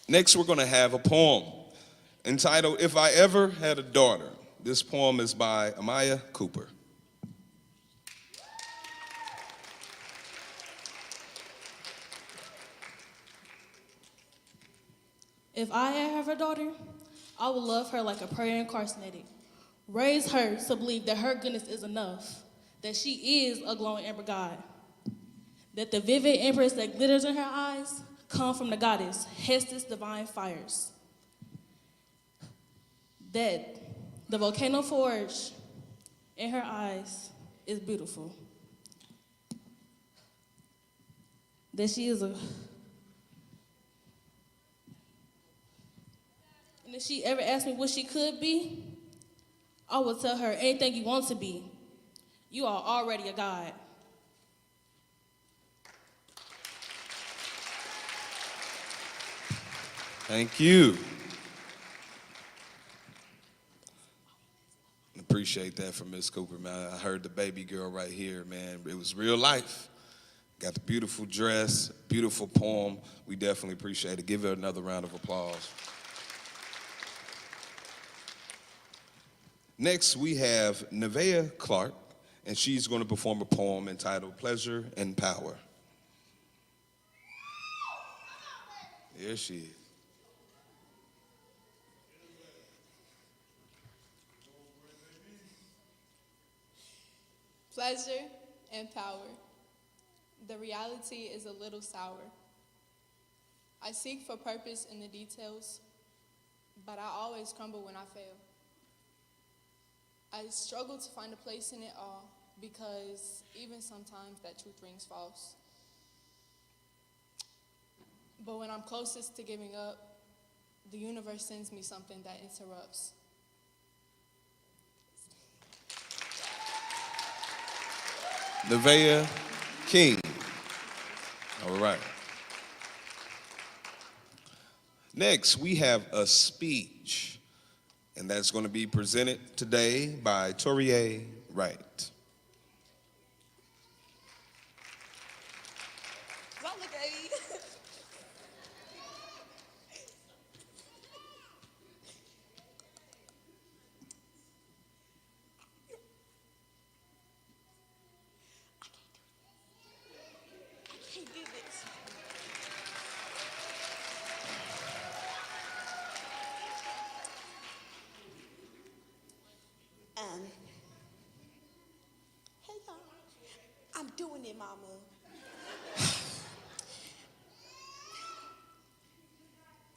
Next, we're going to have a poem entitled, If I Ever Had a Daughter. This poem is by Amaya Cooper. If I have a daughter, I will love her like a prayer incarcerated. Raise her to believe that her goodness is enough, that she is a glowing amber God, that the vivid empress that glitters in her eyes come from the goddess Hestis divine fires, that the volcano forge in her eyes is beautiful, that she is a and if she ever asks me what she could be, I will tell her anything you want to be. You are already a God. Thank you. Appreciate that from Miss Cooper, man. I heard the baby girl right here, man. It was real life. Got the beautiful dress, beautiful poem. We definitely appreciate it. Give her another round of applause. Next, we have Nevaeh Clark, and she's going to perform a poem entitled Pleasure and Power. There she is. Pleasure and power. The reality is a little sour. I seek for purpose in the details, but I always crumble when I fail. I struggle to find a place in it all because even sometimes that truth rings false. But when I'm closest to giving up, the universe sends me something that interrupts. Nevaeh King. All right. Next, we have a speech, and that's going to be presented today by Toria Wright. Don't look at me. I can't do this. Hey y'all, I'm doing it, mama.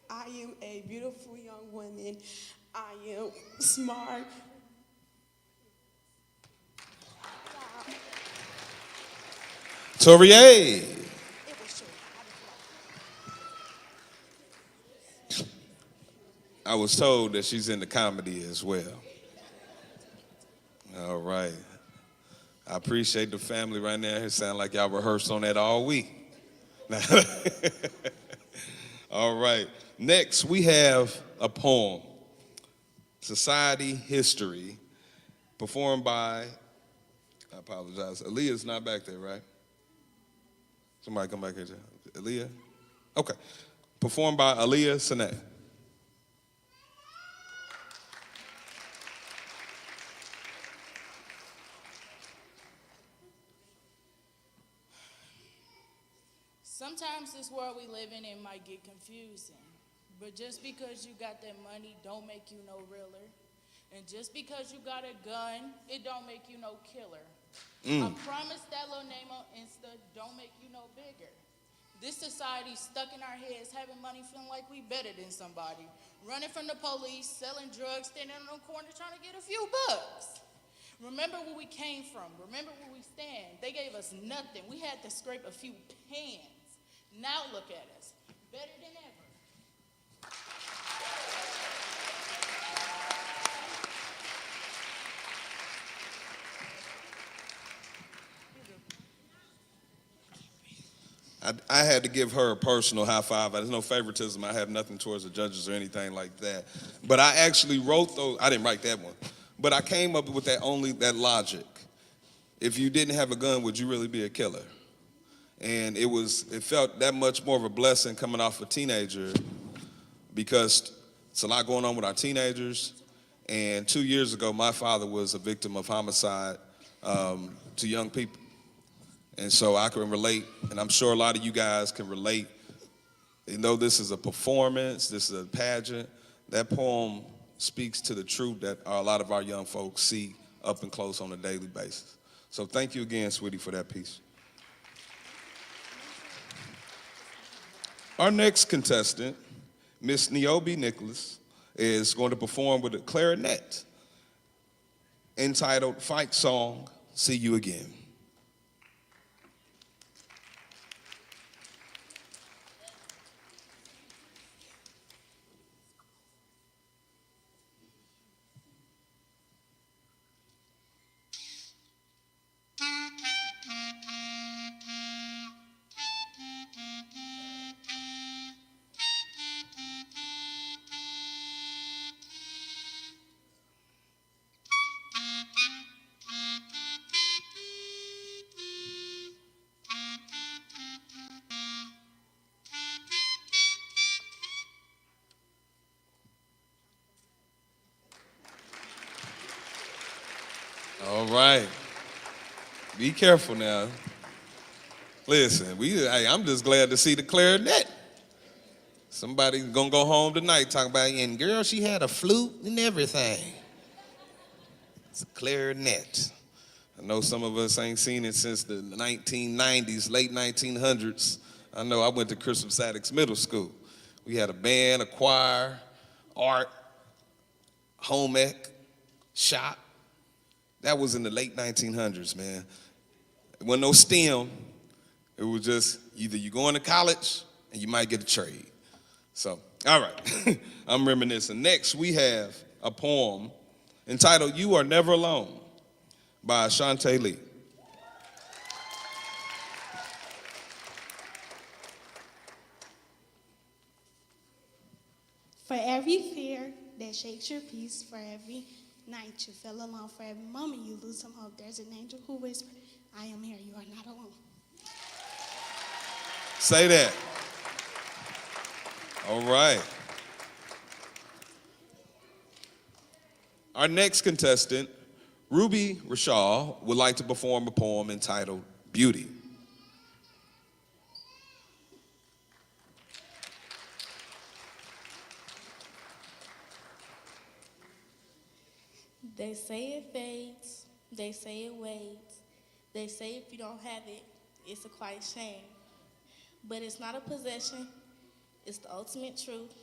I am a beautiful young woman. I am smart. Toria. It was short. I was told that she's into comedy as well. All right. I appreciate the family right now. It sounds like y'all rehearsed on that all week. All right. Next, we have a poem, Society History, performed by, I apologize, Aaliyah's not back there, right? Somebody come back here. Aaliyah? Okay. Performed by Aaliyah Sine. Sometimes this world we live in, it might get confusing. But just because you got that money don't make you no realer. And just because you got a gun, it don't make you no killer. I promise that little name on Insta don't make you no bigger. This society stuck in our heads, having money, feeling like we better than somebody. Running from the police, selling drugs, standing on the corner trying to get a few bucks. Remember where we came from. Remember where we stand. They gave us nothing. We had to scrape a few pans. Now look at us, better than ever. I had to give her a personal high five. There's no favoritism. I have nothing towards the judges or anything like that. But I actually wrote those. I didn't write that one. But I came up with that logic. If you didn't have a gun, would you really be a killer? And it felt that much more of a blessing coming off a teenager because it's a lot going on with our teenagers. And 2 years ago, my father was a victim of homicide to young people. And so I can relate, and I'm sure a lot of you guys can relate. You know, this is a performance, this is a pageant. That poem speaks to the truth that a lot of our young folks see up and close on a daily basis. So thank you again, sweetie, for that piece. Our next contestant, Miss Niobe Nicholas, is going to perform with a clarinet entitled Fight Song, See You Again. All right. Be careful now. Listen, I'm just glad to see the clarinet. Somebody's gonna go home tonight talking about, and girl, she had a flute and everything. It's a clarinet. I know some of us ain't seen it since the 1990s, late 1900s. I know I went to Christopher Sadix Middle School. We had a band, a choir, art, home ec, shop. That was in the late 1900s, man. It wasn't no STEM. It was just either you going to college and you might get a trade. So, all right, I'm reminiscing. Next, we have a poem entitled You Are Never Alone by Ashanti Lee. For every fear that shakes your peace, for every night you feel alone, for every moment you lose some hope, there's an angel who whispers, I am here, you are not alone. Say that. All right. Our next contestant, Ruby Rashal, would like to perform a poem entitled Beauty. They say it fades, they say it waits. They say if you don't have it, it's a quiet shame. But it's not a possession, it's the ultimate truth.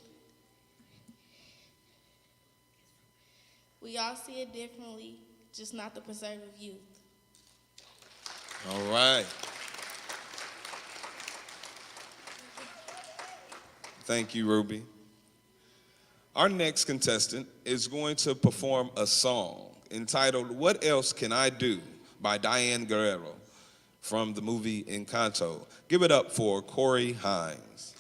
We all see it differently, just not the preserve of youth. All right. Thank you, Ruby. Our next contestant is going to perform a song entitled What Else Can I Do by Diane Guerrero from the movie Encanto. Give it up for Corey Hines.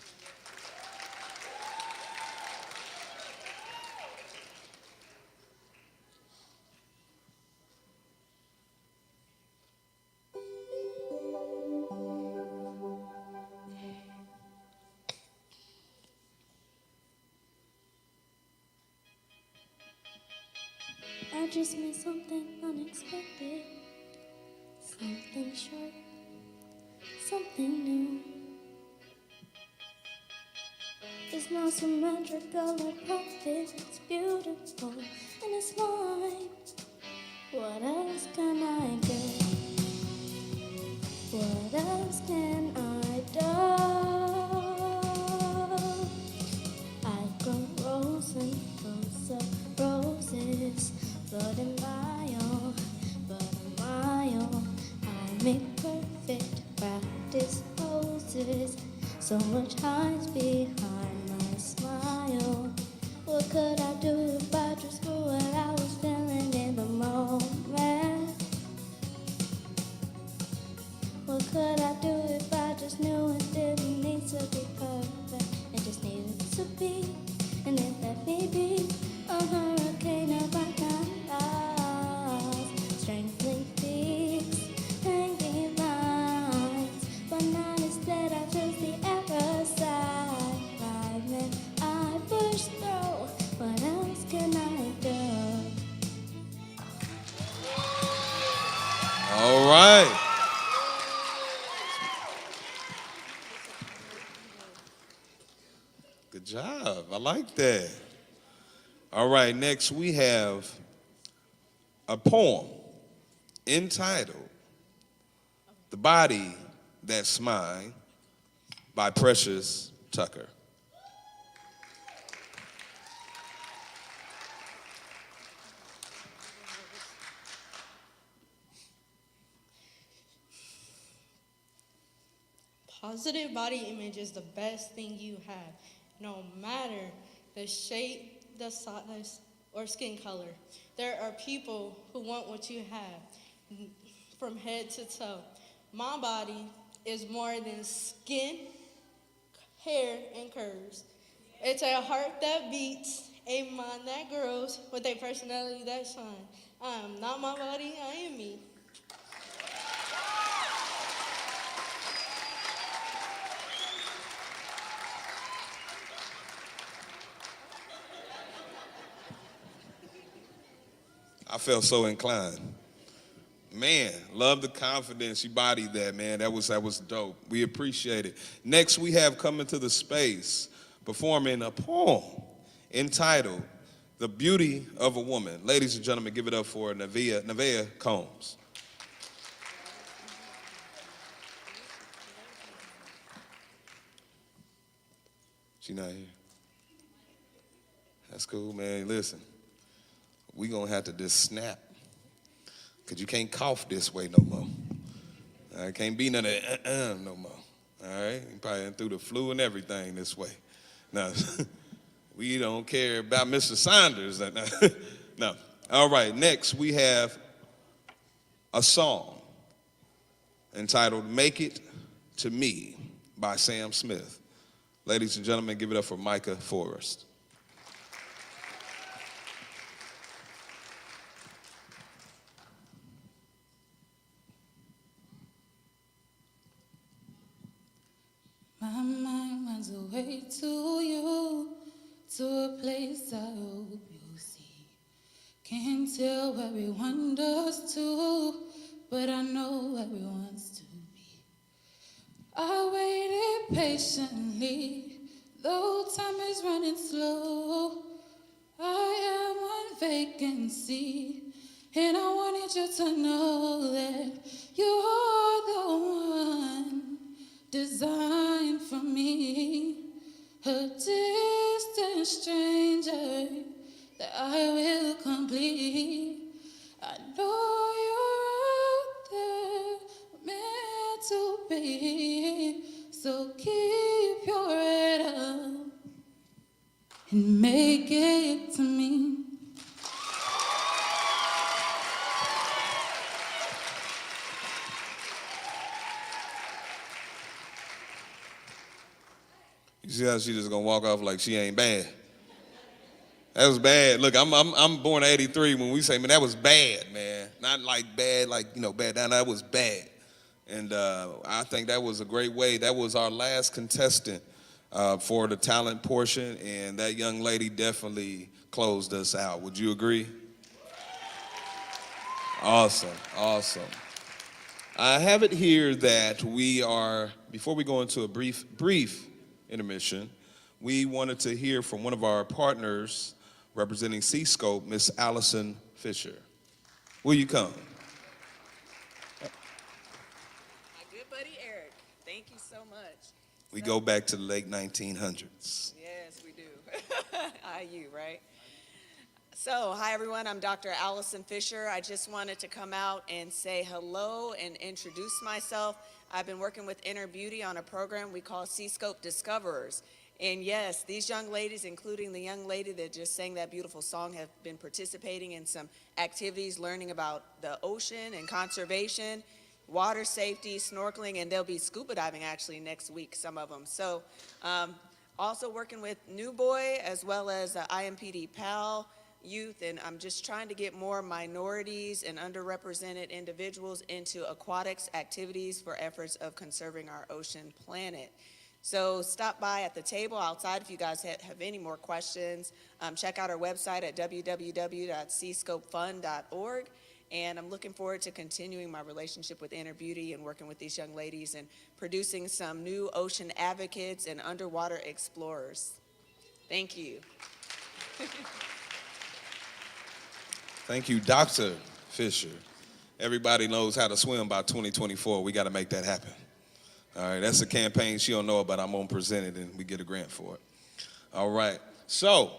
I just missed something unexpected, something short, something new. It's not symmetrical or perfect, it's beautiful and it's mine. What else can I do? What else can I do? I grow roses, rows of roses, floating by all, but a mile. I make perfect practice poses, so much hides behind my smile. What could I do if I just knew what I was feeling in the moment? What could I do if I just knew it? right. Good job. I like that. All right, next we have a poem entitled The Body That's Mine by Precious Tucker. Positive body image is the best thing you have, no matter the shape, the size, or skin color. There are people who want what you have from head to toe. My body is more than skin, hair, and curves. It's a heart that beats, a mind that grows, with a personality that shines. I am not my body, I am me. I felt so inclined. Man, love the confidence. You bodied that, man. That was dope. We appreciate it. Next, we have coming to the space performing a poem entitled The Beauty of a Woman. Ladies and gentlemen, give it up for Nevaeh Combs. She not here? That's cool, man. Listen, we gonna have to just snap, because you can't cough this way no more. All right, can't be none of that no more. All right, you probably threw the flu and everything this way. Now, we don't care about Mr. Saunders. No. All right, next we have a song entitled Make It to Me by Sam Smith. Ladies and gentlemen, give it up for Micah Forrest. My mind runs away to you, to a place I hope you'll see. Can't tell everyone does too, but I know everyone's to be. I waited patiently, though time is running slow. I am one vacancy, and I wanted you to know that you are the one designed for me, a distant stranger that I will complete. I know you're out there, meant to be, so keep your head up and make it to me. You see how she just gonna walk off like she ain't bad? That was bad. Look, I'm born in '83. When we say, man, that was bad, man. Not like bad, like, bad down. That was bad. And I think that was a great way. That was our last contestant for the talent portion, and that young lady definitely closed us out. Would you agree? Awesome. I have it here that we are, before we go into a brief intermission, we wanted to hear from one of our partners representing C-Scope, Miss Allison Fisher. Will you come? My good buddy Eric, thank you so much. We go back to the late 1900s. Yes, we do. IU, right? So, hi everyone, I'm Dr. Allison Fisher. I just wanted to come out and say hello and introduce myself. I've been working with Inner Beauty on a program we call C-Scope Discoverers. And yes, these young ladies, including the young lady that just sang that beautiful song, have been participating in some activities, learning about the ocean and conservation, water safety, snorkeling, and they'll be scuba diving actually next week, some of them. So also working with New Boy as well as IMPD PAL youth, and I'm just trying to get more minorities and underrepresented individuals into aquatics activities for efforts of conserving our ocean planet. So stop by at the table outside if you guys have any more questions. Check out our website at www.cscopefund.org. And I'm looking forward to continuing my relationship with Inner Beauty and working with these young ladies and producing some new ocean advocates and underwater explorers. Thank you. Thank you, Dr. Fisher. Everybody knows how to swim by 2024. We got to make that happen. All right, that's a campaign she don't know about. I'm going to present it and we get a grant for it. All right, so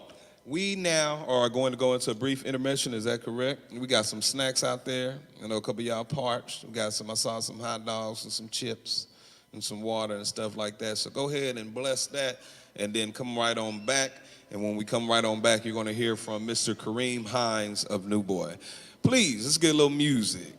we now are going to go into a brief intermission. Is that correct? We got some snacks out there. I know a couple of y'all parched. We got I saw some hot dogs and some chips and some water and stuff like that. So go ahead and bless that and then come right on back. And when we come right on back, you're going to hear from Mr. Kareem Hines of New Boy. Please, let's get a little music.